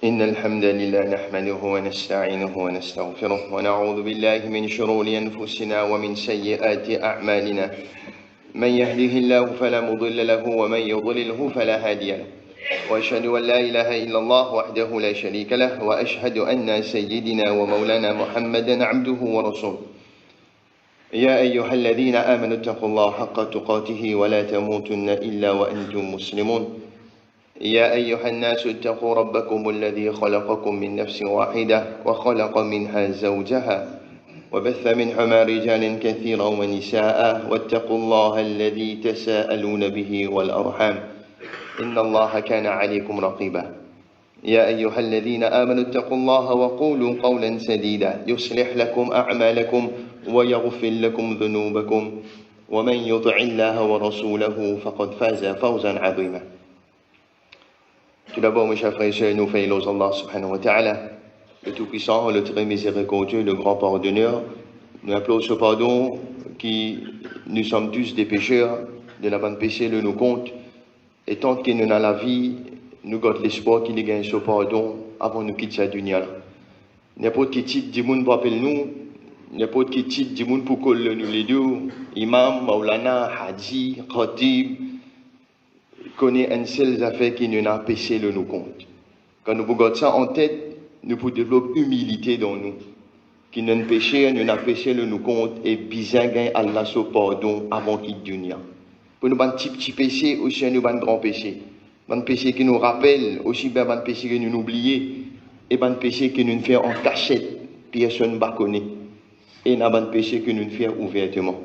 إن الحمد لله نحمده ونستعينه ونستغفره ونعوذ بالله من شرور أنفسنا ومن سيئات أعمالنا. من يهده الله فلا مضل له ومن يضلله فلا هادي له، وأشهد أن لا إله إلا الله وحده لا شريك له، وأشهد أن سيدنا ومولانا محمدا عبده ورسوله. يا أيها الذين آمنوا اتقوا الله حق تقاته ولا تموتن إلا وأنتم مسلمون. يا أيها الناس اتقوا ربكم الذي خلقكم من نفس واحدة وخلق منها زوجها وبث منهما رجالا كثيرا ونساء، واتقوا الله الذي تساءلون به والأرحام إن الله كان عليكم رقيبا. يا أيها الذين آمنوا اتقوا الله وقولوا قولا سديدا يصلح لكم أعمالكم ويغفر لكم ذنوبكم، ومن يطع الله ورسوله فقد فاز فوزا عظيما. Tout d'abord, mes chers frères et sœurs, nous faisons Allah subhanahu wa ta'ala, le Tout-Puissant, le très miséricordieux, le grand pardonneur. Nous appelons ce pardon qui nous sommes tous des pécheurs, de la bonne péché, le nous compte. Et tant que nous avons la vie, nous gardons l'espoir qu'il y gagne ce pardon avant de nous quitter cette dunya. N'importe qui titre du monde pour appeler nous, n'importe qui titre du monde pour coller nous les deux, imam, maulana, hadji, khatib, connaît un seul affaire qui nous a péché le nous compte. Quand nous regardons ça en tête, nous pouvons développer humilité dans nous. Qui nous péché, nous a péché le nous compte et bien gagne Allah ce pardon avant qu'il dunya. Pour nous un petit péché, aussi nous un grand péché. Un péché qui nous rappelle, aussi bien un péché que nous oublions, et un péché que nous faisons en cachette, personne ne va connaître. Et un péché que nous faisons ouvertement.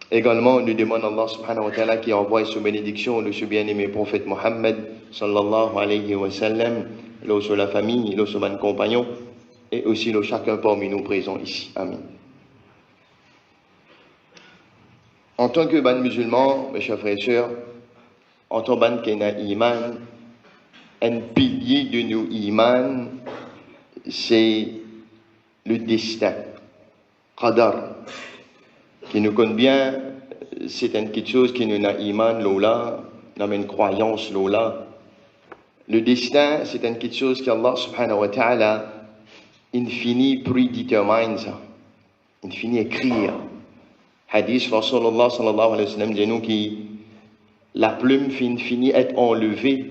Également, nous demandons Allah subhanahu wa ta'ala qui envoie sous bénédiction le bien-aimé prophète Mohammed sallallahu alayhi wa sallam, sur la famille, sur les compagnons, et aussi chacun parmi nous présents ici. Amen. En tant que ban musulman, mes chers frères et sœurs, en tant que ban iman, un pilier de nos iman, c'est le destin, qadar, qui nous connaît bien. C'est quelque chose qui nous a iman, lola, nous une croyance, lola. Le destin, c'est quelque chose qu'Allah subhanahu wa ta'ala, infini prédétermine ça, infini écrire. Hadith Rasulullah sallallahu alayhi wa sallam dit nous qui la plume finit être enlevée,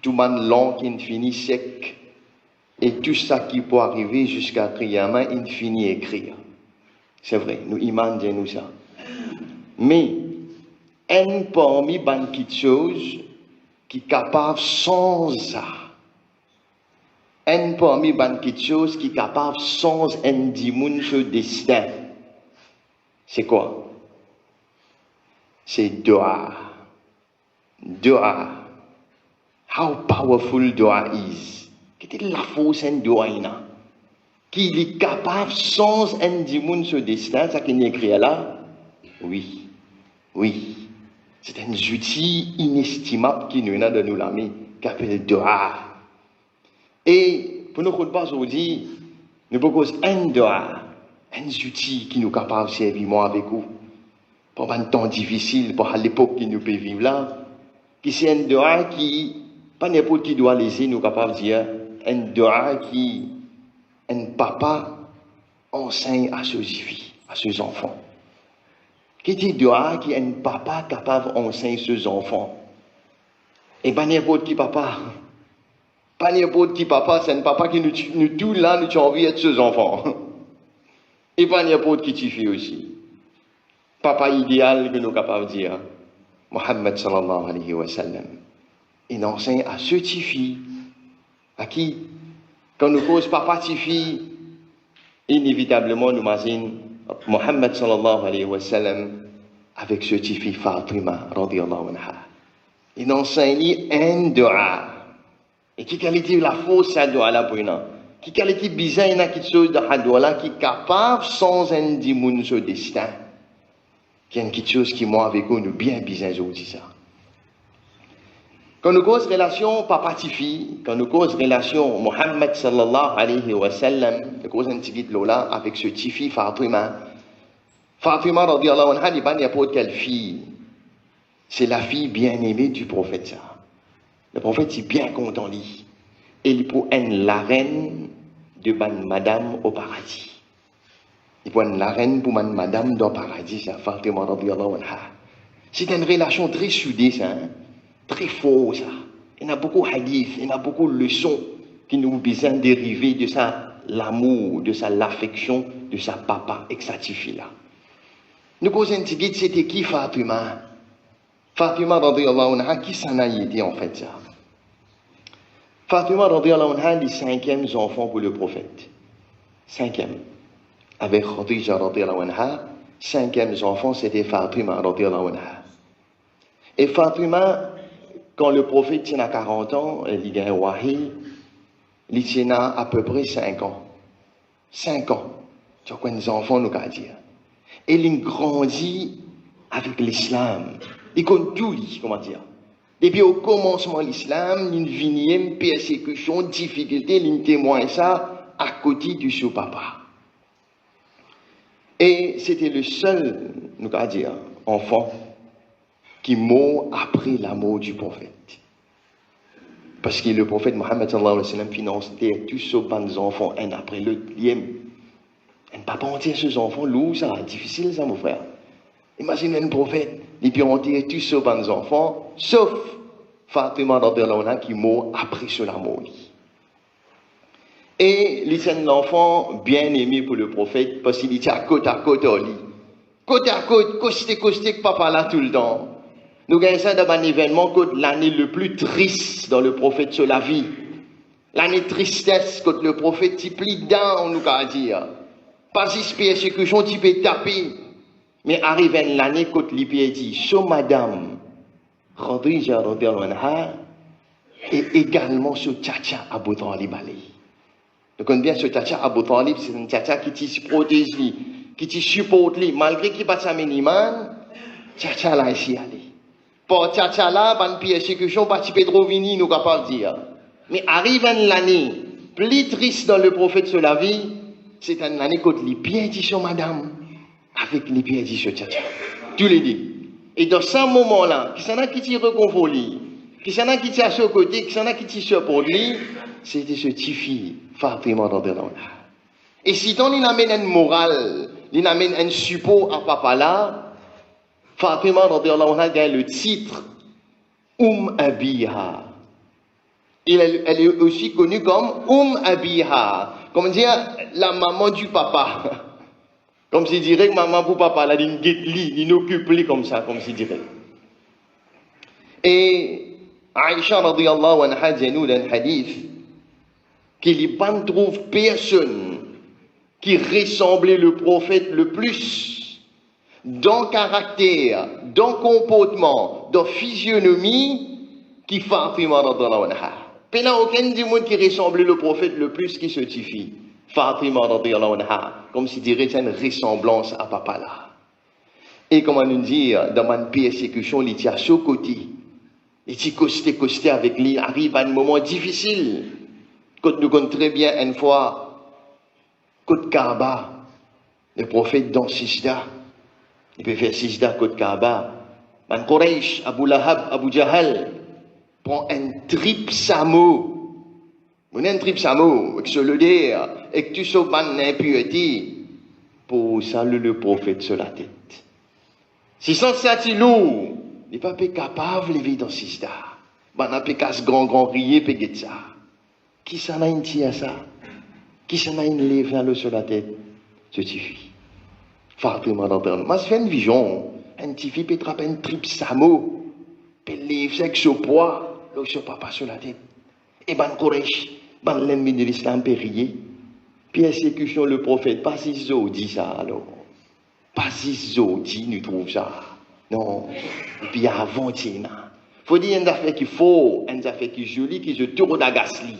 tout man long qui finit sec, et tout ça qui peut arriver jusqu'à Qiyamah, infini écrire. C'est vrai, nous imaginons nous ça. Mais, un parmi les choses qui est capable sans ça. Un parmi les choses qui est capable sans un dimoun ce destin. C'est quoi? C'est dua. Dua. How powerful dua is. Qu'est-ce que la force en dua ina? Qui est capable sans un dimoun ce destin, ça qu'il écrit là? Oui. Oui. C'est un outil inestimable qui nous a de nous l'ami, qui s'appelle dua. Et pour nous pas aujourd'hui, nous proposons un dua, un outil qui nous est capable de servir moi avec vous. Pour un temps difficile, pour l'époque qui nous peut vivre là, qui c'est un dua qui, pas n'importe qui doit laisser nous capable de dire, un dua qui, un papa enseigne à ses filles, à ses enfants. Qui dit dua qui est un papa capable d'enseigner ses enfants. Et pas n'importe qui papa. Pas n'importe qui papa, c'est un papa qui nous tout là, nous avons envie d'être ses enfants. Et pas n'importe qui tu fais aussi. Papa idéal que nous sommes capables de dire. Muhammad sallallahu alayhi wa sallam. Il enseigne à ce tifi, à qui, quand nous cause papa tifi, inévitablement nous imaginons Muhammad sallallahu alayhi wa sallam avec ce tifi Fatima radiyallahu anha. Il enseigne un dua. Et qui qualité la fausse à dua là pour nous? Qui qualité bizarre il y a quelque chose de la dua là qui est capable sans un dimoun ce destin. Qui est quelque chose qui moi avec nous bien bizarre aujourd'hui ça. Quand nous cause relation papa-tifi, quand nous cause relation Muhammad sallallahu alayhi wa sallam, nous cause un petit lola avec ce tifi Fatima. Fatima radiyallahu anha n'est pas n'importe quelle fille. C'est la fille bien-aimée du prophète ça. Le prophète est bien content lui. et il prend la reine de madame au paradis. Il prend la reine pour madame dans le paradis, c'est Fatima radiyallahu anha. C'est une relation très soudée, ça, hein? Très fort, ça. Il y a beaucoup de hadiths, il y a beaucoup de leçons qui nous besoin dériver de ça, l'amour, de ça, l'affection, de sa papa et sa fille-là. Nous causons un petit c'était qui Fatima? Fatima radiyallahu anha, qui s'en a été en fait ça? Fatima radiyallahu anha, les 5e enfants pour le prophète. 5e. Avec Khadija radiyallahu anha, 5e enfant, c'était Fatima radiyallahu anha. Et Fatima, quand le prophète tient à 40 ans, il y a un wahi, il tient à peu près 5 ans. 5 ans. Tu vois quoi, les enfants, nous qu'à dire. Et il grandit avec l'islam. Il compte tout, comment dire. Depuis au commencement de l'islam, il vient une persécution, difficulté, il témoigne ça à côté du sous-papa. Et c'était le seul, nous qu'à dire, enfant qui mourut après la mort du prophète. Parce que le prophète Mohammed sallallahu alayhi wa sallam finançait tous ces bons enfants, un après l'autre. Un papa entier ces enfants, lourd, ça, difficile ça, mon frère. Imagine un prophète, il peut entier tous ces bons enfants, sauf Fatima radhiyallahu anha qui mourut après cela mort. Et l'enfant bien aimé pour le prophète, parce qu'il était à côte au lit. Côte à côte, costé, papa là tout le temps. Nous gagnons ça dans un événement, l'année le plus triste dans le prophète sur la vie. L'année tristesse, quand le prophète t'y plie down, nous qu'à dire. Pas si persécution, tu peux taper. Mais arrive l'année, quand l'IP dit, so madame, Khadija radhiyallahu anha, et également ce tchatcha Abu Talib ali. Donc on bien ce tchatcha Abu Talib, c'est un tchatcha qui te protège, qui te supporte, malgré qu'il passe à miniman, tchatcha là ici allez. Pour tchatcha là, ban persécution, pas tu peux trop venir, nous capable dire. Mais arrive l'année, plus triste dans le prophète sur la vie, c'est une année quand les pieds dit sur madame, avec les pieds dit sur tchatcha. Tu les dis. Et dans ce moment-là, qui s'en a qui t'y reconforte, qui s'en a qui t'y à ce côté, qui s'en a qui t'y supporte, c'était ce petit fille, Fatima radhiyallahu anha. Et si on il amène une morale, il amène un support à papa là, Fatima radhiyallahu anha gagne le titre Abiha. Elle est aussi connue comme Abiha, comme dire la maman du papa. Comme si dirait que maman pour papa, là, il n'occupe plus comme ça, comme si dirait. Et Aïcha radhiyallahu anha dit nous dans un hadith qu'il n'y trouve personne qui ressemblait le prophète le plus dans caractère, dans comportement, dans physionomie qui Fatima radhiyallahu anha. Il n'y a aucun du monde qui ressemblait le prophète le plus qui se tifie. Fatima radhiyallahu anha, comme si dirait une ressemblance à papa là. Et comment nous dire, dans ma persécution, il était à ce côté. Il était costé avec lui, arrive à un moment difficile. Quand nous connaissons très bien une fois, côte Kaaba, le prophète dans Sijda, il peut faire Sijda côte Kaaba. Man Quraysh, Abu Lahab, Abu Jahal, prend un trip samo. On a un trip samo, avec ce le dire, et que tu sauves l'impureté, pour saluer le prophète sur la tête. Si sans ça, tu lourd, il n'est pas capable de vivre dans Sijda. Il n'a pas casse grand rier, péguer ça. Qui s'en a une tia ça? Qui s'en a une lèvre sur la tête? Ce petit fille. Fatima d'entendre. Moi, c'est une vision. Un petit fille peut attraper un trip samo, peut lèvre avec ce poids, le ce papa sur la tête. Et ban Quraysh, ban l'ennemi de l'islam peut rier. Persécution, le prophète, pas si zo dit ça alors. Pas si zo dit, nous trouve ça. Non. Et puis avant, il faut dire une affaire qui faut, une affaire qui jolie, qui se tourne à gasli.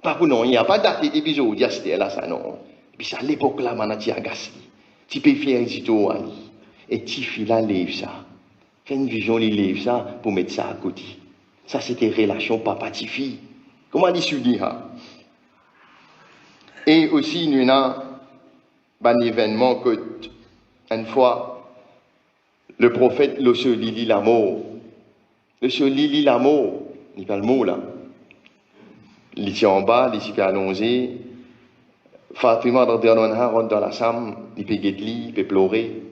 Pas pour non, il n'y a pas d'attitude depuis zo dit c'était là ça non. Et puis à l'époque là, man a dit à gasli. Tu peux faire du tout ali. Et tu fais là lève ça. Fais une vision, il lève ça pour mettre ça à côté. Ça c'était relation papa-ti-fille. Comment dit dit hein? Et aussi, nous avons un événement que, une fois, le prophète, le se lit l'amour. Le se lit l'amour, il n'y a pas le mot là. il était en bas, il s'est allongé. Fatima radhiyallahu anha rentre dans la chambre, il peut guetter, il peut pleurer.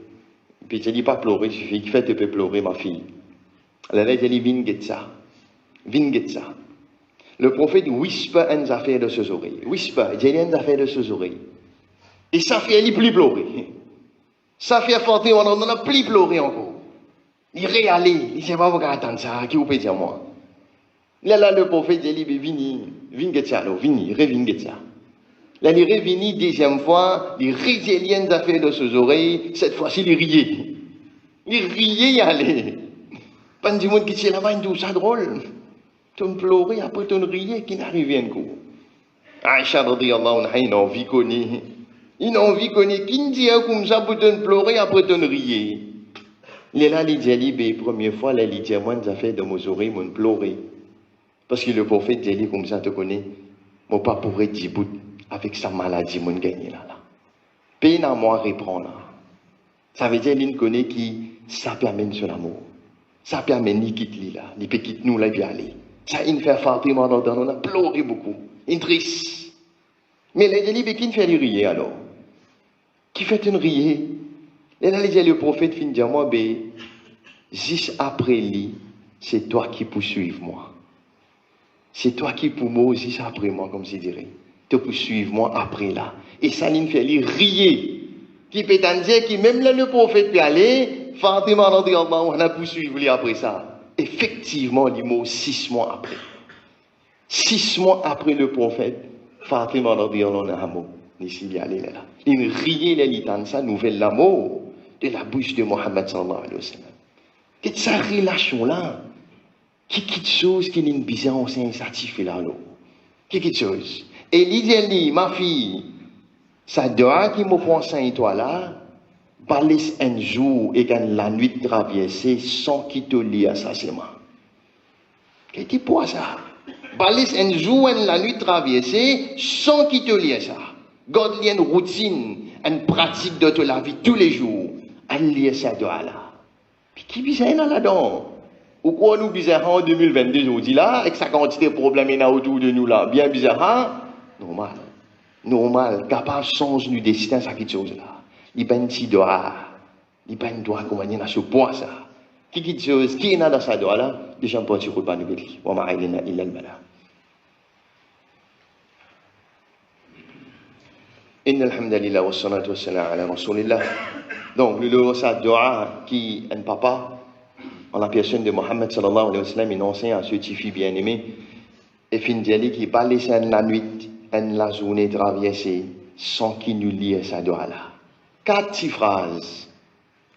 Puis il dit pas pleurer, il suffit qu'il fait, tu peux pleurer, ma fille. Elle a dit, viens guetter ça. Viens guetter ça. Le prophète whisper une affaire de ses oreilles. Whisper, il dit une affaire de ses oreilles. Et ça fait, elle plus pleurer. Ça fait Fatima, on n'a plus pleurer encore. Il réalise, il ne sait pas pourquoi attendre ça, qui vous peut dire moi. Là, le prophète dit, viens guetter ça, viens guetter ça. Là, il est revenu deuxième fois, il résilie une affaire de ses oreilles, cette fois-ci, il riait. Il riait, il allait. Pas du monde qui dit là-bas, il dit ça drôle. Tu me pleurais, après tu me riais, qui n'arrive rien coup. Aïcha radhiyallahu anha, il a envie connaître. Il a envie connaître. Qui me dit comme ça pour te pleurer, après tu me riais. Il est là, il dit, première fois, là, il dit, moi, une affaire de mes oreilles, je pleurais. Parce que le prophète dit, comme ça, tu connais, moi, pas pourrais dire, avec sa maladie, mon gagné là. Peine à moi reprendre. Ça veut dire qu'il connaît qui ça permet sur l'amour. Ça permet ni quitter là, ni peut quitter nous là puis aller. Ça il fait Fatima dans on a pleuré beaucoup, il triste. Mais les gens qui fait rire alors. Qui fait une rire. Et là le prophète fin dire moi juste après lui, c'est toi qui poursuives moi. C'est toi qui pour moi juste après moi comme je dirais. Te poursuivre moi après là. Et ça lui fait lui rire. Qui peut en dire que même là le prophète peut aller, Fatima radhiyallahu anha poursuivre lui après ça. Effectivement, il mot 6 mois après. 6 mois après le prophète, Fatima radhiyallahu anha il s'y allait là. Il riait les litans ça nouvelle l'amour de la bouche de Mohammed sallallahu alayhi wa sallam. Qu'est-ce que cette relation là? Qui quitte chose qui est une bizarre on s'est insatisfait là. Qui quitte chose? Et il dit, ma fille, ça doit qui me prend 5 étoiles là, balise un jour et quand la nuit traversée sans qu'il te lie à ça, c'est moi. Qu'est-ce que pour ça? Balise un jour et la nuit traversée sans qu'il te lie à ça. Garde une routine, une pratique de la vie tous les jours. Elle lie ça doit là. Puis qui bizarre là-dedans? Ou quoi nous bizarre en 2022 aujourd'hui là, avec sa quantité de problèmes autour de nous là, bien bizarre, hein? Normal, capable de changer du destin, ça quelque chose là. Il n'y a pas un doigt, il n'y a pas un doigt comme on a ce poids ça. Qui quelque chose, qui est dans sa doigt là, déjà on peut se pas nous dire. Wa ma'ailina illa al-bala. Inna alhamdulillah wa salatu wa salam ala rasulillah. Donc, le sa doigt qui est un papa, en la personne de Mohammed sallallahu alayhi wa sallam, il enseigne à ce petit fils bien-aimé, et fin d'y qui pas laissé la nuit, la journée traversée, sans qu'il nous lie sa doigt là. 4 petites phrases.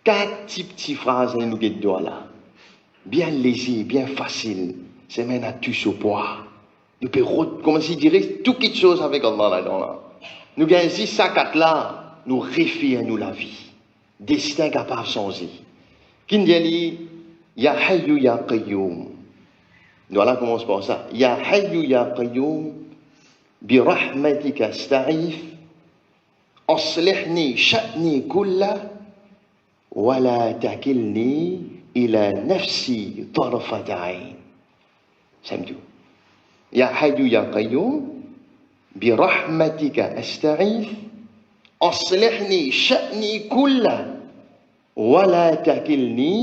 4 petites phrases, nous guide doigt là. Bien léger, bien facile. C'est même à tout ce poids. Nous pouvons, comme si dirait, tout quelque chose avec Allah là-dedans là. Nous gagnons ici, ça 4 là, nous référons nous la vie. Destin capable de changer. Qui nous dit, Ya Hayyu Ya Qayyum. Voilà comment on se passe ça. Ya Hayyu Ya Qayyum. برحمتك استعيذ أصلحني شأني كله ولا تكلني إلى نفسي طرفة عين. سمعتوا؟ يا حي يا قيوم برحمتك أستعيذ أصلحني شأني كله ولا تكلني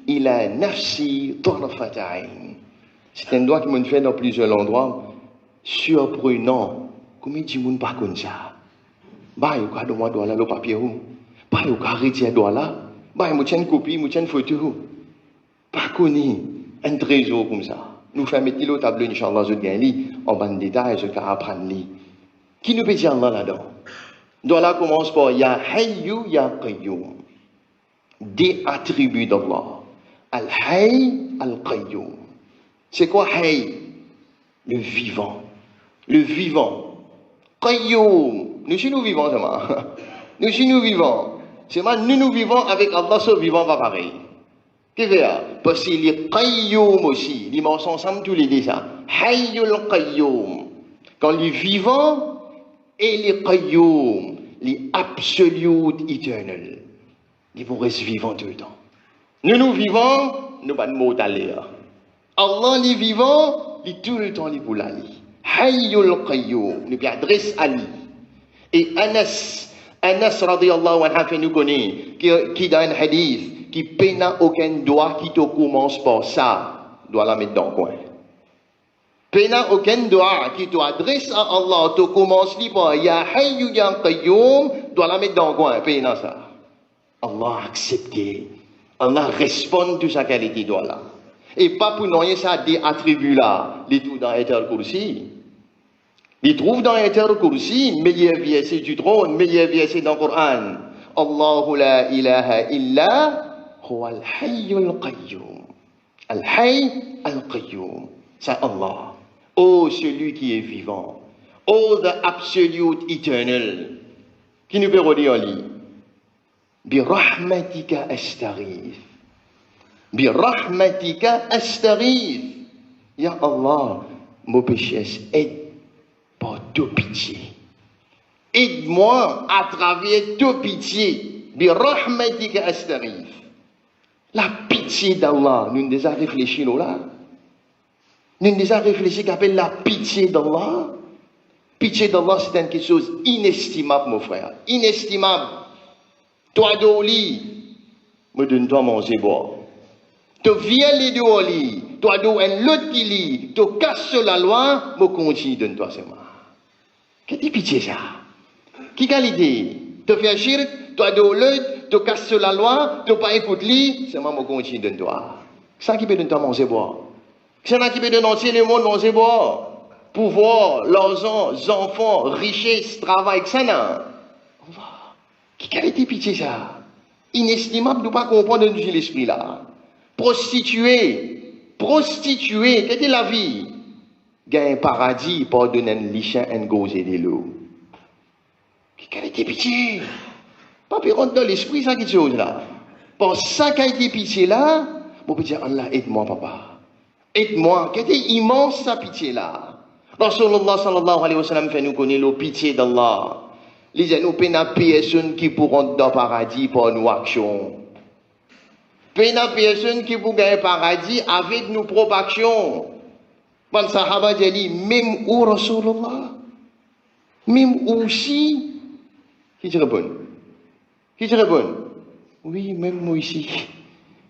إلى نفسي طرفة عين. C'est un doigt qui me fait dans plusieurs endroits. Surprenant, comment dit moun pas comme ça? Bah, il y a moi doigt là le papier où? Bah, il y a arrêté doigt là. Bah, il y a une copie, il y a une photo. Pas connu un trésor comme ça. Nous faisons mettre le tableau, Inch'Allah, je gagne en bas de détail, je vais apprendre. Qui nous peut dire Allah là-dedans? Doigt là commence par Ya Hayyu Ya Qayyum. Des attributs d'Allah. Al-Hayy, Al-Qayyum. C'est quoi Hayy? Le vivant. Le vivant. Qayyum. Nous sommes vivants, seulement. Nous sommes vivants. C'est moi, nous vivons avec Allah, ce vivant va pareil. Qu'est-ce que c'est? Parce qu'il est Qayyum aussi. Ils marchent ensemble tous les deux ça. Hayyul Qayyum. Quand les vivants et les Qayyum, les absolute eternal, ils vont rester vivants tout le temps. Nous vivons, nous pas de mots d'aller. Allah, les vivants, il tout le temps, il pour l'aller. Hayyul Qayyum. Nous adresse Ali. Et Anas radiallahu anhu, nous connaît, qui dans un hadith, qui n'a aucun doigt qui te commence par ça, doit la mettre dans le coin. N'a aucun doigt qui t'adresse à Allah, te commence par Ya Hayyu Ya Qayyum, doit la mettre dans le coin. N'a ça. Allah accepte. Allah répond tout ça qu'elle dit doit là. Et pas pour nous, ça des attributs là, les tout dans Ayatul Kursi. Il trouve dans Ayatul Kursi, meilleur verset du trône, meilleur verset dans le Coran. Allahu la ilaha illa huwa al-hayyul qayyum. Al-hayy al-qayyum. C'est Allah. Oh, celui qui est vivant. Oh, the absolute eternal. Qui nous peut redire en lit? Bi rahmatika astaghith. Bi rahmatika astaghith. Ya Allah, mon péché est par ta pitié. Aide-moi à travers ta pitié. Bi rahmatika astaghith. La pitié d'Allah, nous déjà réfléchi là. Nous déjà réfléchi qu'appelle la pitié d'Allah. Pitié d'Allah, c'est quelque chose inestimable, mon frère. Inestimable. Toi, d'oli, me donne-toi manger boire. Tu viens les deux au lit. Toi, d'où un l'autre qui lit. Tu casses la loi, me continue, donne-toi c'est moi. Qu'est-ce que pitié ça? Qui qualité? Tu fais un shirk, toi, d'où l'autre, tu casses la loi, tu pas écoute lit, c'est moi, me continue, donne-toi. Ça qui peut donner-toi manger boire. C'est ça qui peut donner le monde manger boire. Pouvoir, l'argent, enfants, richesse, travail, ça n'a. Qui qualité pitié ça? Inestimable de ne pas comprendre l'esprit là. Prostituée, quelle est la vie? Gagne un paradis pour donner un lichin et un gauze de l'eau. Qui qualité pitié? Pas puis rentrer dans l'esprit ça quelque chose là. Pour ça qualité pitié là, mon petit Allah aide-moi papa. Aide-moi, quelle est immense sa pitié là. Rasulullah sallallahu alayhi wa sallam fait nous connaître la pitié d'Allah. Les gens nous peine à personne qui pourront dans le paradis pour nos actions. Peine à personne qui pour gagner le paradis avec nos propres actions. Bon, Sahaba dit, même où Rasulullah, même aussi, qui te répond? Qui te répond? Oui, même moi ici.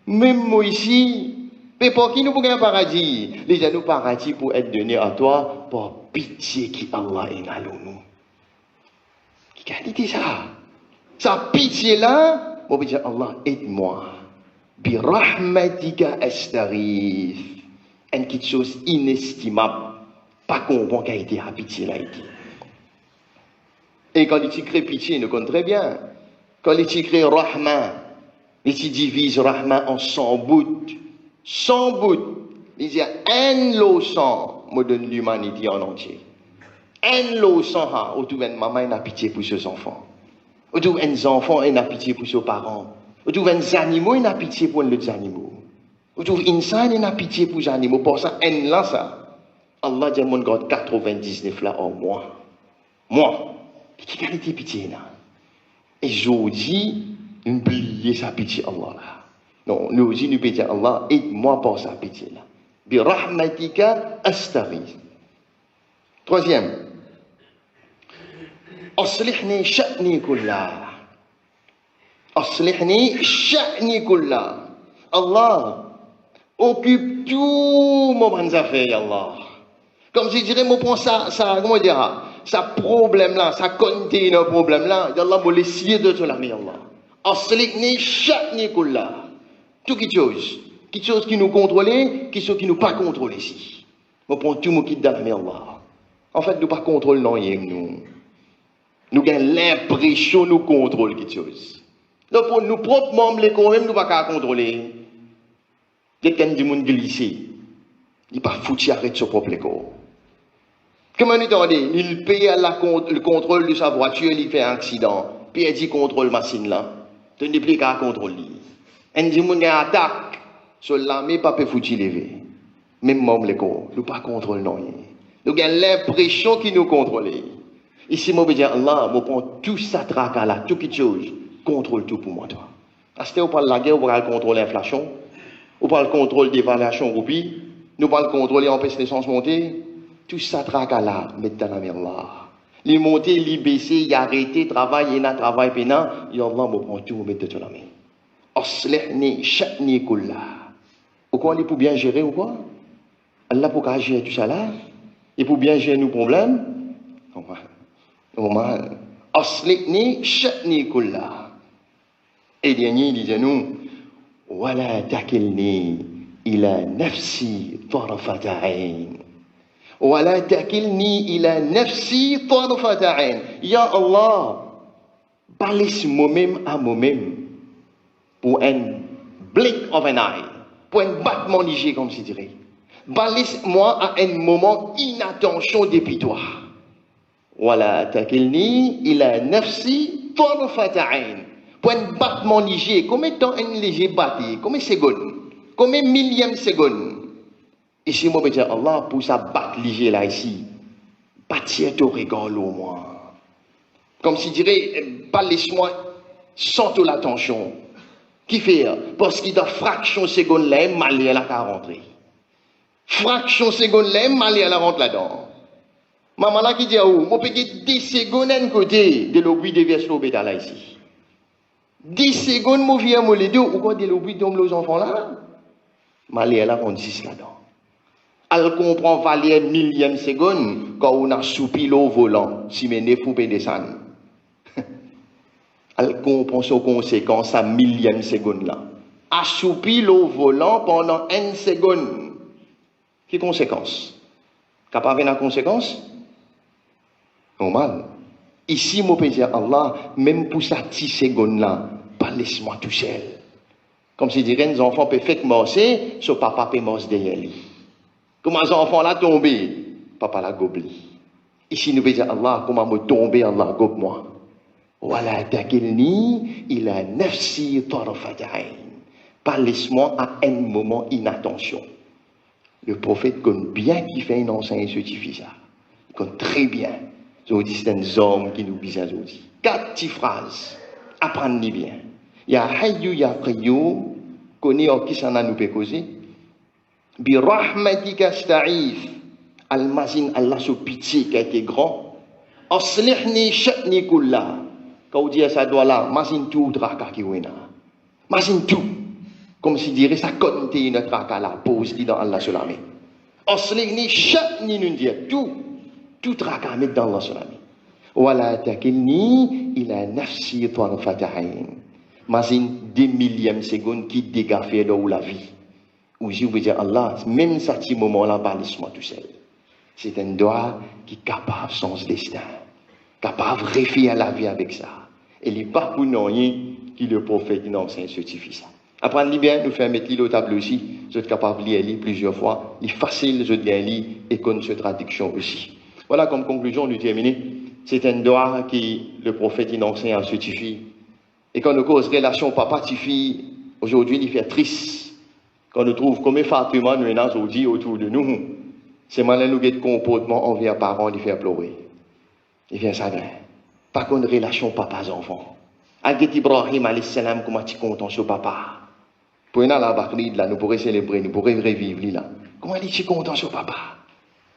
Même moi ici. Mais pour qui nous pour gagner le paradis? Les gens nous paradis pour être donné à toi pour pitié qui Allah est dans nous. Qui qualité ça? Sa pitié là, on peut dire Allah aide-moi. Bi rahmatika astaghith. Une quelque chose inestimable. Pas comprendre qu'a été la pitié là. Et quand il crée pitié, nous connaissons très bien. Quand il crée rahma, il divise rahma en 100 bouts. 100 bouts. Il dit un leçon me donne l'humanité en entier. Un leçon, où tout un maman a pitié pour ses enfants. Où tout un enfant a pitié pour ses parents. Où tout un animaux a pitié pour les animaux. Où tout un insan a pitié pour les animaux. Pour ça, un là, ça. Allah dit, mon God, 99 là en moi. Moi. Qui a été pitié là? Et je dis, oubliez sa pitié Allah là. Non, nous aussi, nous pouvons dire Allah, aide-moi pour sa pitié là. Bi rahmatika astaghith. Troisième. أصلحني شأني كله أصلحني شأني كله Allah occupe tout mon bonnes affaires Allah comme si je dirais moi prends ça comment dire ça problème là ça contient un problème là Allah me laisser de cela mais Allah أصلحني شأني كله tout quelque chose qui nous contrôle quelque chose qui nous pas contrôler ici moi prends tout mon kit dans la main Allah en fait nous pas contrôle non nous. Nous avons l'impression que nous contrôlons quelque chose. Donc, pour nous propres membres, les quand même, nous ne pouvons pas contrôler. Quelqu'un du monde glissé. Il n'est pas foutu arrêter son propre corps. Comment nous entendez? Il paye le contrôle de sa voiture, il fait un accident. Puis il dit contrôle la machine là. Tu n'as plus qu'à contrôler. Un du monde a attaque. Sur l'armée, pas peut foutu lever. Même membres, les corps. Nous ne pouvons pas contrôler non. Nous avons l'impression qu'il nous contrôle. Ici, moi, je dis, Allah, je prends tout ça, tracas là, tout quelque chose, contrôle tout pour moi, toi. Est-ce que vous parlez de la guerre, vous parlez de contrôler l'inflation, vous parlez de contrôle d'évaluation roupie, nous parlons de contrôler empêcher l'essence monter, tout ça tracala, mettre dans la mer là. Les monter, les baisser, les arrêter, travailler, na travail, pena, et Allah me prend tout, mettre dans la mer. Aslihni sha'ni kulla. Pourquoi on est pour bien gérer ou quoi? Allah pour gérer tout ça là? Et pour bien gérer nos problèmes? Aslihni sha'ni kulla. Et dernier, il disait nous, wala takilni ila nafsi tarfata ayn. Wala takilni ila nafsi tarfata ayn. Ya Allah, balise moi-même à moi-même pour un blink of an eye, pour un battement léger, comme je dirais. Balise-moi à un moment inattention depuis toi. Wala takilni ila nafsi tarfata ayn. Pour un battement léger, combien de temps un léger batté? Combien de secondes? Combien de millième seconde? Ici, moi, je dis Allah, pour ça battre léger là, ici, bâtir ton regard au moins. Comme si je dirais, pas laisse-moi sans toute l'attention. Qui fait? Parce qu'il y a fraction seconde là, mal elle a rentré. Fraction seconde là, mal elle a rentré là-dedans. Maman là qui dit, oh, moi, je peux 10 secondes d'un côté de l'objet de verser au bétal là, ici. 10 secondes, mon vieux, mon les deux, ou quoi de l'objet d'homme aux enfants là? Mal elle a rentré 6 là-dedans. Elle comprend valer millième seconde quand on a soupi l'eau volant, si mais ne faut pas descendre. Elle comprend ses conséquences à millième seconde là. Assoupi l'eau volant pendant 1 seconde. Quelle conséquence? Capable de conséquence? Normal. Ici, moi, peux dire Allah, même pour ça 10 secondes là, pas laisse-moi tout seul. Comme si dirait, les enfants peuvent faire morcer, son papa peut morcer derrière lui. Comment les enfants là tombé, papa l'a gobli. Ici, nous pouvons dire Allah, comment me tomber, Allah gobe moi. Wala takilni ila nafsi tarfata ayn. Pas laisse-moi à un moment inattention. Le prophète connaît bien qui fait un enseigne ce qui fait ça. Il connaît très bien. C'est un homme qui nous disent aujourd'hui. 4 petites phrases. Apprenez bien. Ya hayyu ya qayyum, connaît qui s'en a nous peut causer. Bi rahmatika sta'if. Al-mazin Allah sous pitié qui a été grand. Aslihni sha'ni kulla. Quand on dit à ça doit là, mazin tout draka qui wena. Mazin tout. Comme si dirait ça compte notre draka là, pose dit dans Allah sur la main. Aslihni sha'ni nous dit tout draka mettre dans Allah sur la main. Wala takilni ila nafsi tarfata ayn. Mazin 2 millième seconde qui dégafait dans la vie. Où je veux dire Allah, même ça petit moment là, balise-moi tout seul. C'est un doigt qui est capable sans destin, capable de réfléchir à la vie avec ça. Et il n'est pas pour nous qui le prophète qui enseigne ce qui ça. Apprenez bien, nous faisons mettre au tableau aussi, vous êtes capable de lire plusieurs fois, il est facile de lire et connaître cette traduction aussi. Voilà comme conclusion, nous terminons. C'est un doigt qui le prophète il enseigne à ce qui. Et quand nous cause relation papa-fille, aujourd'hui il fait triste. Quand nous trouvons comme Fatima nous aujourd'hui autour de nous, c'est malin nous de comportement envers parents, il fait pleurer. Il fait ça. Pas qu'une relation papa-enfant. Avec Ibrahim alayhi salam, comment tu content sur papa? Pour nous, la Bakrid, là, nous pourrions célébrer, nous pourrions revivre, là. Comment tu content sur papa?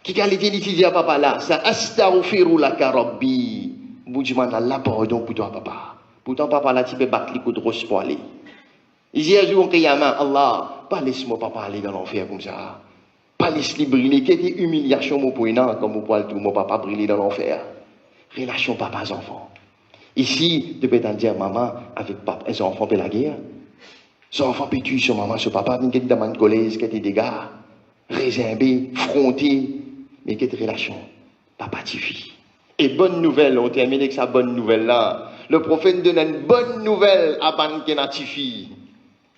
Qui qualité dit à papa là? Ça astaghfiru laka rabbi. Vous dites, Allah, pardon pour toi, papa. Pourtant, papa là, tu peux battre les coups de roche pour aller. Il dit, un jour, Allah, pas laisse-moi papa aller dans l'enfer comme ça. Pas laisse-le brûler. Quelle humiliation, mon poignard, comme mon poil tout, mon papa brûler dans l'enfer. Relation papa-enfant. Ici, tu peux t'en dire, maman, avec papa, les enfants, pour la guerre. Son enfant peut tuer son maman, son papa, mais quelle demande colère, quelle dégâts, résimbé, fronté, mais quelle relation, papa-fille. Et bonne nouvelle, on termine avec sa bonne nouvelle là. Le prophète donne une bonne nouvelle à Ban Kenatifi.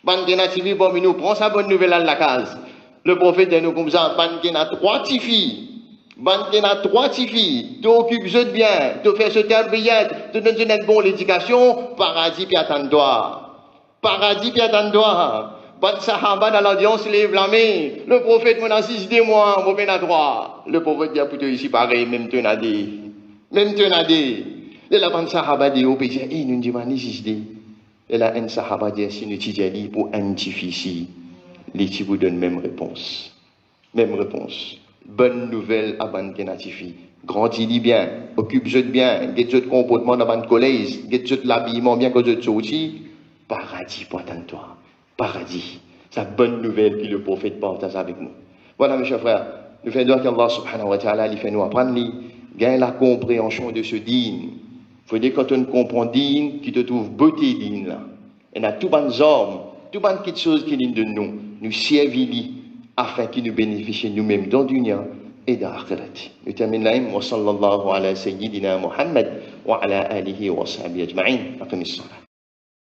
Ban Kenatifi, parmi nous, prend sa bonne nouvelle à la case. Le prophète dit nous comme ça, Ban Kena 3 tifis. Ban Kena 3 tifis. Tu occupes je bien, tu fais ce tarbiyat, tu donnes une bonne éducation, paradis puis attends-toi. Paradis puis attends-toi. Ban Sahaba dans l'audience lève la main. Le prophète m'en assiste des mois, mon ben à droit. Le prophète dit pour toi ici pareil, même tu n'as des. Même tu n'as des. Et la Ban Sahaba dit au pays, eh, nous disons, et là, un Sahaba dit, si nous t'y pour un tifi ici. Les qui vous donnent même réponse. Même réponse. bonne nouvelle à ban kenatifi. Grandis bien, occupe-toi bien, get-toi de comportement dans le collège, get-toi de l'habillement bien que tu sorti, paradis pour toi. Paradis. C'est la bonne nouvelle que le prophète partage avec nous. Voilà, mes chers frères, nous faisons qu'Allah subhanahu wa ta'ala, il fait nous apprendre, gagne la compréhension de ce dîne. Il faut dire quand on comprend dîne, qui te trouve beauté dîne là. Et a tout bonnes hommes, tout bonnes petites choses qui viennent de nous servir afin qu'ils nous bénéficient nous-mêmes dans le dunya et dans l'akhirat. Nous terminons là, wa sallallahu ala sayyidina Muhammad wa ala alihi wa sahbihi ajma'in. Aqim as-salat.